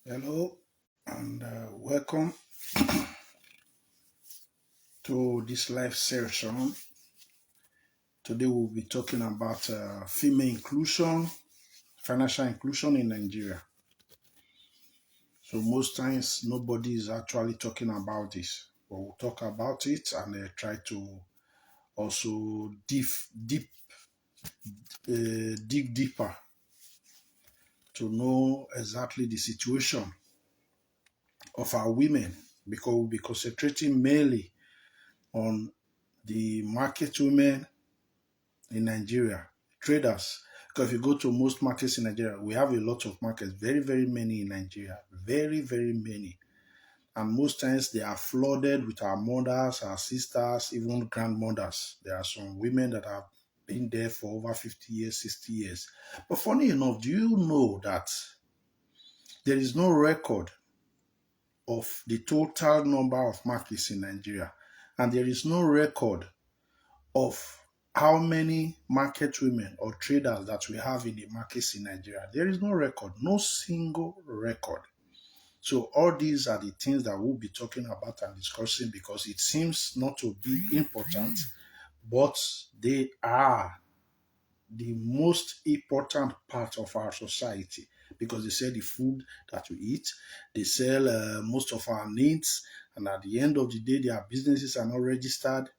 Hello and welcome to this live session. Today we'll be talking about female inclusion, financial inclusion in Nigeria. So most times nobody is actually talking about this, but we'll talk about it and try to also dig deeper to know exactly the situation of our women because we'll be concentrating mainly on the market women in Nigeria, traders. Because if you go to most markets in Nigeria, we have a lot of markets, very, very many in Nigeria, very, very many. And most times they are flooded with our mothers, our sisters, even grandmothers. There are some women that have been there for over 50 years, 60 years. But funny enough, do you know that there is no record of the total number of markets in Nigeria? And there is no record of how many market women or traders that we have in the markets in Nigeria. There is no record, no single record. So all these are the things that we'll be talking about and discussing because it seems not to be important, but they are the most important part of our society because they sell the food that we eat, they sell most of our needs, and at the end of the day, their businesses are not registered.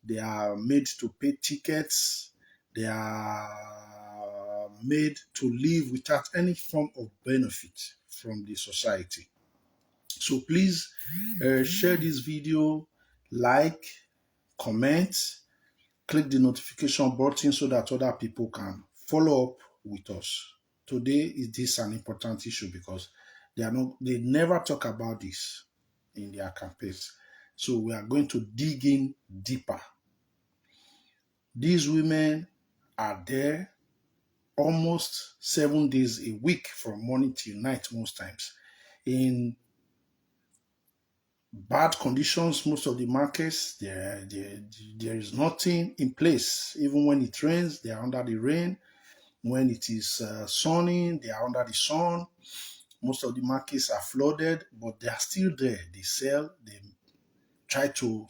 They are made to pay tickets. They are made to live without any form of benefit from the society. So please share this video, like, comment, click the notification button so that other people can follow up with us. Today is this an important issue because they never talk about this in their campaigns. So we are going to dig in deeper. These women are there almost 7 days a week from morning till night most times in bad conditions. Most of the markets, there is nothing in place. Even when it rains, they are under the rain. When it is sunny, they are under the sun. Most of the markets are flooded, but they are still there. They sell, they try to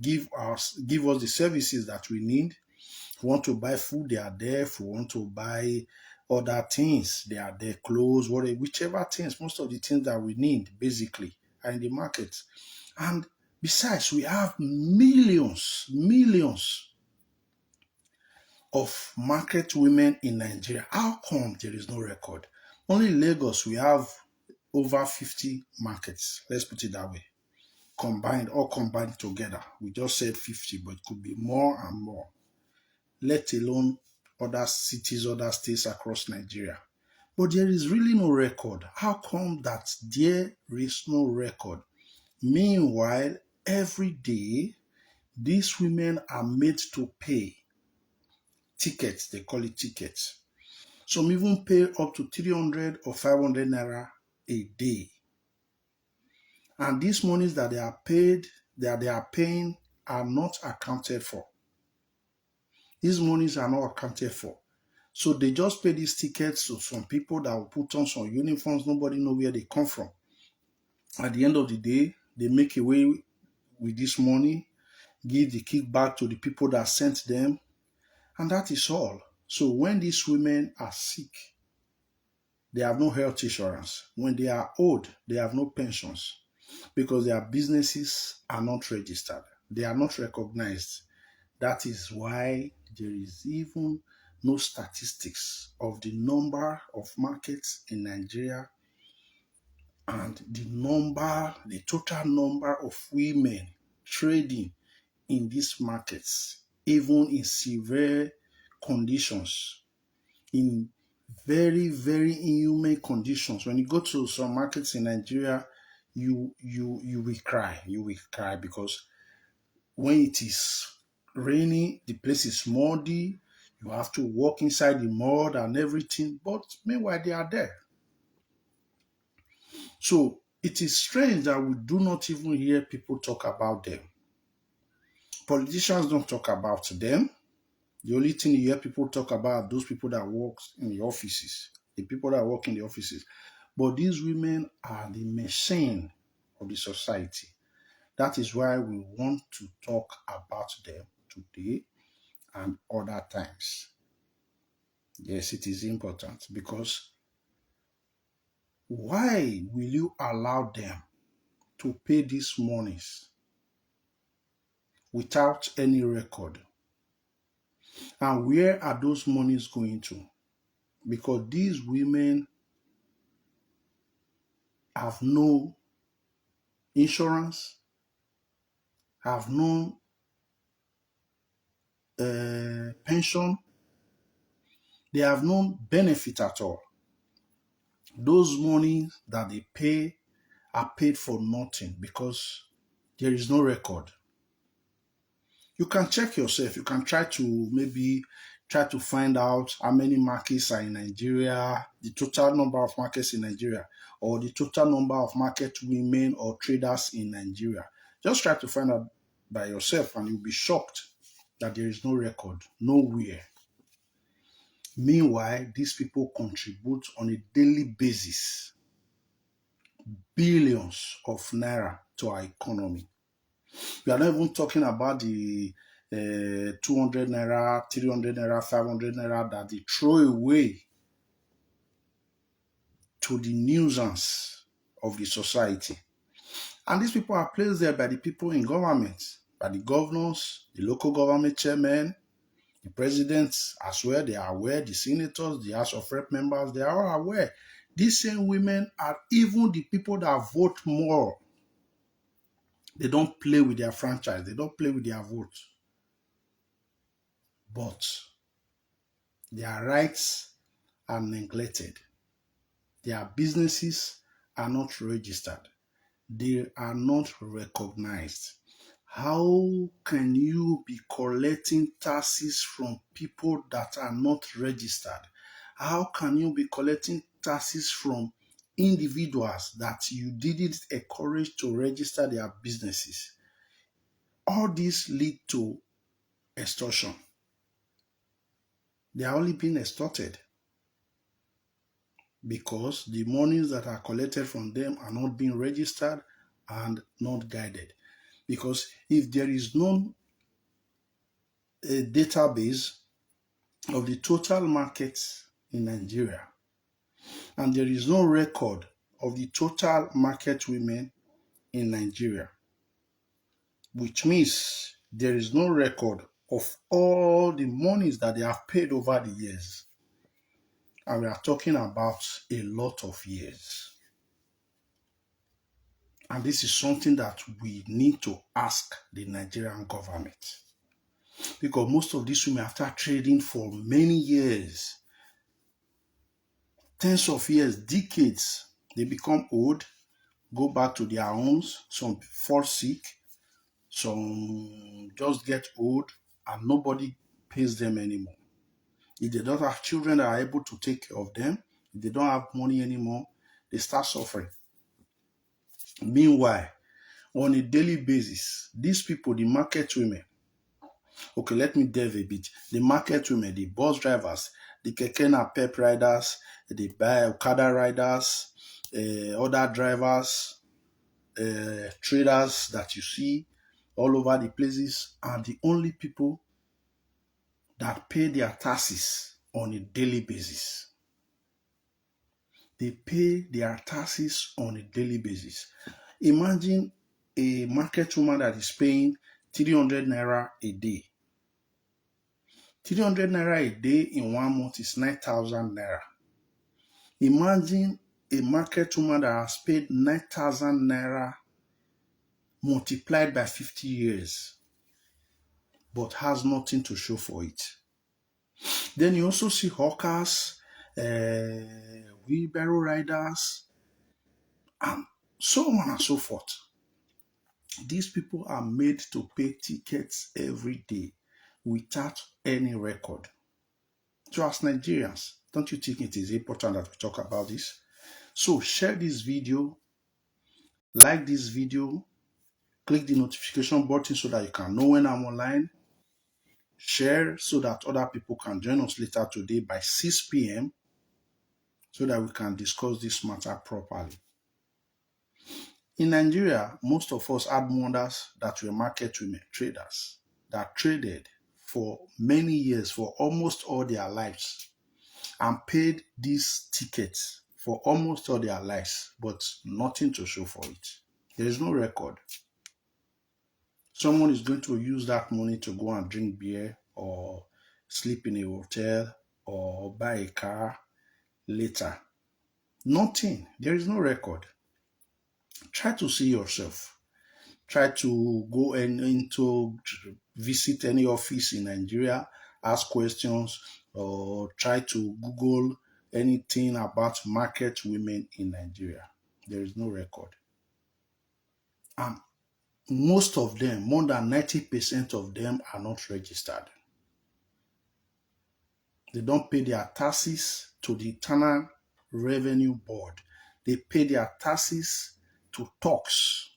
give us the services that we need. If we want to buy food, they are there. If we want to buy other things, they are there. Clothes, whatever, whichever things, most of the things that we need basically are in the market. And besides, we have millions of market women in Nigeria. How come there is no record? Only in Lagos, we have over 50 markets. Let's put it that way. All combined together. We just said 50, but it could be more and more, let alone other cities, other states across Nigeria. But there is really no record. How come that there is no record? Meanwhile, every day, these women are made to pay tickets. They call it tickets. Some even pay up to 300 or 500 naira a day. And these monies that they are paying are not accounted for. These monies are not accounted for. So they just pay these tickets to some people that will put on some uniforms. Nobody knows where they come from. At the end of the day, they make away with this money, give the kickback to the people that sent them, and that is all. So when these women are sick, they have no health insurance. When they are old, they have no pensions because their businesses are not registered. They are not recognized. That is why there is even no statistics of the number of markets in Nigeria and the total number of women trading in these markets, even in severe conditions, in very, very inhumane conditions. When you go to some markets in Nigeria, you will cry. You will cry because when it is rainy, the place is muddy. You have to walk inside the mud and everything. But meanwhile, they are there. So it is strange that we do not even hear people talk about them. Politicians don't talk about them. The only thing you hear people talk about are those people that work in the offices, the people that work in the offices. But these women are the machine of the society. That is why we want to talk about them today and other times. Yes, it is important because why will you allow them to pay these monies without any record? And where are those monies going to? Because these women have no insurance, have no pension, they have no benefit at all. Those monies that they pay are paid for nothing because there is no record. You can check yourself. You can try to maybe try to find out how many markets are in Nigeria, the total number of markets in Nigeria, or the total number of market women or traders in Nigeria. Just try to find out by yourself and you'll be shocked that there is no record, nowhere. Meanwhile, these people contribute on a daily basis billions of naira to our economy. We are not even talking about the 200 naira, 300 naira, 500 naira that they throw away to the nuisance of the society. And these people are placed there by the people in government, by the governors, the local government chairmen, the presidents as well. They are aware, the senators, the House of Rep members, they are all aware. These same women are even the people that vote more. They don't play with their franchise. They don't play with their vote. But their rights are neglected. Their businesses are not registered. They are not recognized. How can you be collecting taxes from people that are not registered? How can you be collecting taxes from individuals that you didn't encourage to register their businesses? All these lead to extortion. They are only being extorted because the monies that are collected from them are not being registered and not guided. Because if there is no database of the total market in Nigeria and there is no record of the total market women in Nigeria, which means there is no record of all the monies that they have paid over the years. And we are talking about a lot of years. And this is something that we need to ask the Nigerian government. Because most of these women, after trading for many years, tens of years, decades, they become old, go back to their homes, some fall sick, some just get old, and nobody pays them anymore. If they don't have children that are able to take care of them, if they don't have money anymore, they start suffering. Meanwhile, on a daily basis, these people, the market women, okay, let me delve a bit. The market women, the bus drivers, the keke napep riders, the Okada riders, other drivers, traders that you see all over the places are the only people that pay their taxes on a daily basis. They pay their taxes on a daily basis. Imagine a market woman that is paying 300 naira a day. 300 naira a day in 1 month is 9,000 naira. Imagine a market woman that has paid 9,000 naira multiplied by 50 years, but has nothing to show for it. Then you also see hawkers, wheelbarrow riders, and so on and so forth. These people are made to pay tickets every day without any record. So as Nigerians, don't you think it is important that we talk about this? So share this video, like this video, click the notification button so that you can know when I'm online. Share so that other people can join us later today by 6 p.m. so that we can discuss this matter properly. In Nigeria, most of us had mothers that were market women, traders, that traded for many years, for almost all their lives, and paid these tickets for almost all their lives, but nothing to show for it. There is no record. Someone is going to use that money to go and drink beer or sleep in a hotel or buy a car later. Nothing. There is no record. Try to see yourself. Try to go into visit any office in Nigeria, ask questions, or try to Google anything about market women in Nigeria. There is no record. And most of them, more than 90% of them, are not registered. They don't pay their taxes to the Internal Revenue Board. They pay their taxes to talks.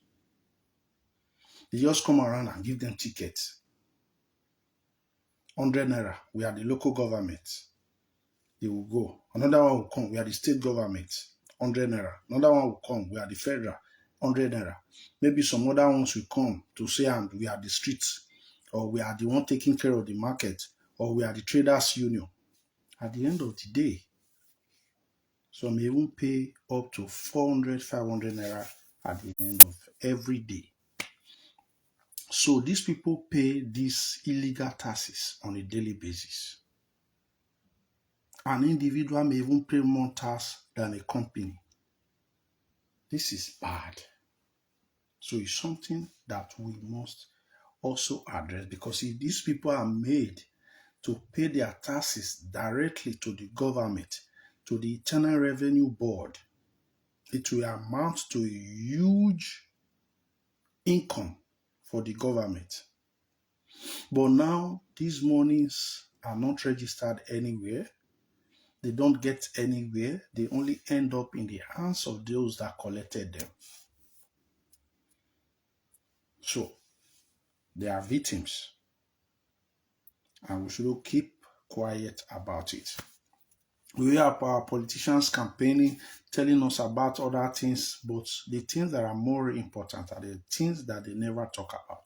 They just come around and give them tickets. 100 naira, we are the local government. They will go. Another one will come, we are the state government. 100 naira. Another one will come, we are the federal. 100 naira. Maybe some other ones will come to say, and we are the streets, or we are the one taking care of the market, or we are the traders union. At the end of the day, some may even pay up to 400, 500 naira at the end of every day. So these people pay these illegal taxes on a daily basis. An individual may even pay more tax than a company. This is bad. So it's something that we must also address, because if these people are made to pay their taxes directly to the government, to the Internal Revenue Board, it will amount to a huge income for the government. But now these monies are not registered anywhere. They don't get anywhere. They only end up in the hands of those that collected them. So they are victims, and we should keep quiet about it. We have our politicians campaigning, telling us about other things, but the things that are more important are the things that they never talk about.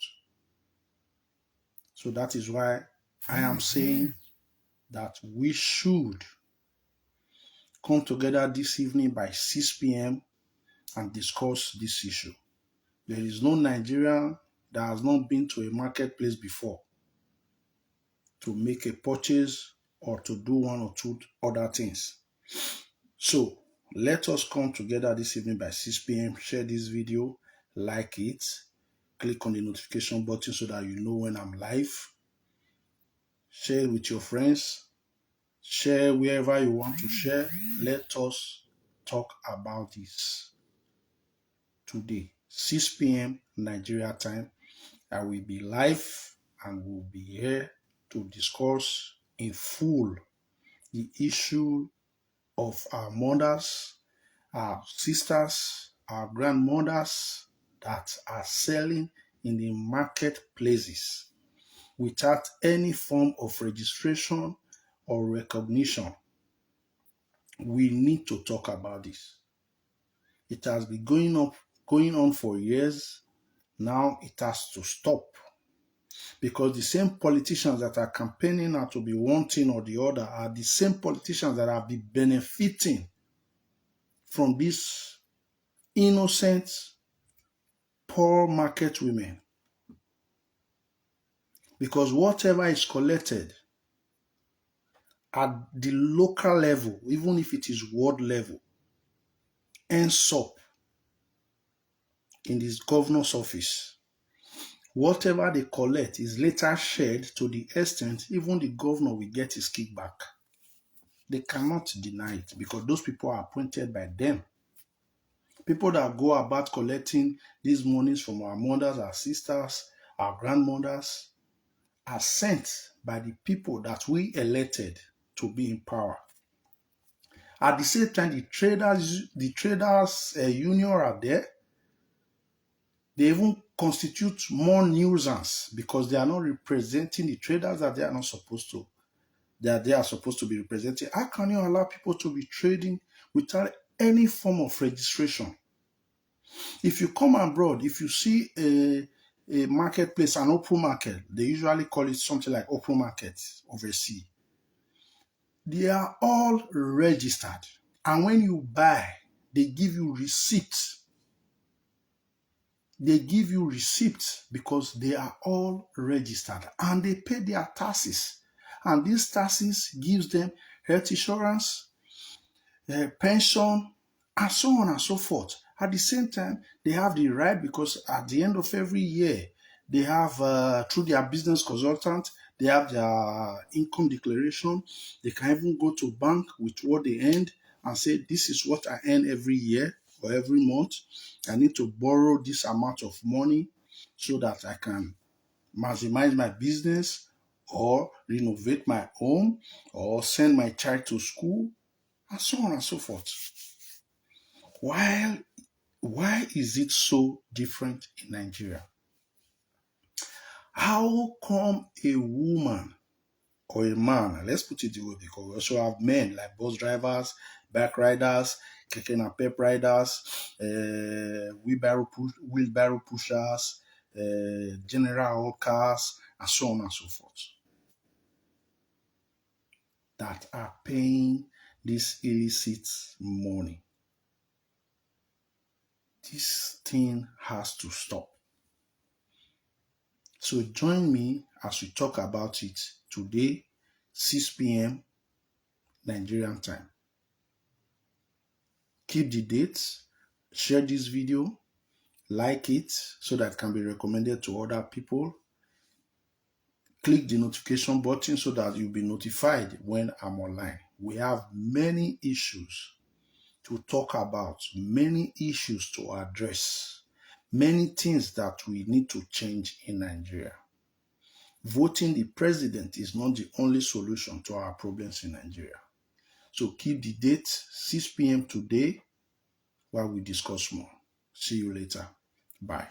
So that is why I am saying that we should come together this evening by 6 p.m. and discuss this issue. There is no Nigerian that has not been to a marketplace before to make a purchase or to do one or two other things. So let us come together this evening by 6 p.m. Share this video, like it, click on the notification button so that you know when I'm live. Share with your friends. Share wherever you want to share. Let us talk about this today, 6 p.m. Nigeria time. I will be live and will be here to discuss in full the issue of our mothers, our sisters, our grandmothers that are selling in the marketplaces without any form of registration or recognition. We need to talk about this. It has been going on for years. Now it has to stop, because the same politicians that are campaigning now to be one thing or the other are the same politicians that have been benefiting from these innocent, poor market women. Because whatever is collected at the local level, even if it is world level, ends up in this governor's office. Whatever they collect is later shared to the extent even the governor will get his kickback. They cannot deny it because those people are appointed by them. People that go about collecting these monies from our mothers, our sisters, our grandmothers are sent by the people that we elected to be in power. At the same time, the traders union are there. They even constitute more nuisance because they are not representing the traders that they are not supposed to. That they are supposed to be representing. How can you allow people to be trading without any form of registration. If you come abroad, if you see a marketplace, an open market, they usually call it something like open market overseas. They are all registered. And when you buy, they give you receipts. They give you receipts because they are all registered and they pay their taxes. And these taxes gives them health insurance, pension, and so on and so forth. At the same time, they have the right, because at the end of every year, they have, through their business consultant, they have their income declaration. They can even go to bank with what they earned and say, this is what I earn every year or every month. I need to borrow this amount of money so that I can maximize my business or renovate my home or send my child to school and so on and so forth. Why is it so different in Nigeria? How come a woman or a man, let's put it the way, because we also have men like bus drivers, bike riders, keke napep riders, wheelbarrow pushers, general hawkers, and so on and so forth, that are paying this illicit money. This thing has to stop. So join me as we talk about it today, 6 p.m. Nigerian time. Keep the dates, share this video, like it so that it can be recommended to other people. Click the notification button so that you'll be notified when I'm online. We have many issues to talk about, many issues to address, many things that we need to change in Nigeria. Voting the president is not the only solution to our problems in Nigeria. So keep the date, 6 p.m. today, while we discuss more. See you later. Bye.